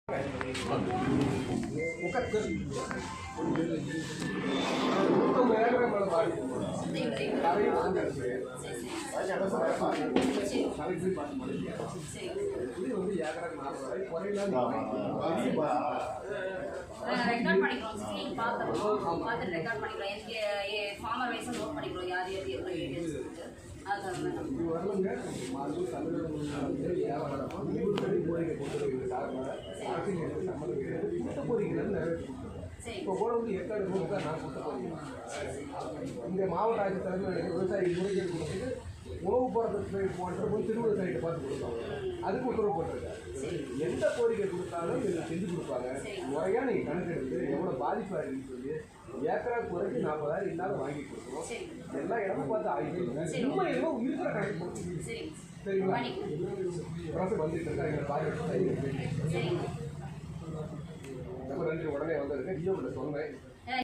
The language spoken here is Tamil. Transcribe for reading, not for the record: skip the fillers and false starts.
ரெக்கார்ட் பண்ணிக்கிறோம். ஸ்கிரீன் பார்த்துறோம், பார்த்துட்டு ரெக்கார்ட் பண்ணிக்கிறோம். ஃபார்மர் வைஸாக நோட் பண்ணிக்கிறோம் யார் யார் எவ்வளோ டீட்டெயில்ஸ் இருக்குது. இப்போ கூட வந்து ஏற்காடு தான் நான் கொடுத்த போகிறேன். இந்த மாவட்ட ஆட்சித் தலைமை விவசாயி முறைகேடு கொடுத்துட்டு உணவு போகிறதுக்கு போன்ற திருவிழா சைட்டை பார்த்து கொடுப்பாங்க. அதுக்கு உத்தரவு போட்டிருக்காங்க. எந்த கோரிக்கை கொடுத்தாலும் இதில் செஞ்சு கொடுப்பாங்க. முறையாக நீங்கள் கணக்கெடுத்து எவ்வளோ பாதிப்பு ஆகிடுன்னு சொல்லி ஏக்கரா குறைச்சி 40,000 இல்லாத வாங்கி கொடுக்கணும். எல்லா இடமும் பார்த்து ஆகிட்டு சும்மா எதுவும் இருக்கிற கணக்கு போட்டு சரிங்களா? அரசு வந்துட்டு இருக்கா எங்களை பாதிப்பு ரொம்ப நன்றி. உடனே வந்திருக்கேன். சொன்னேன்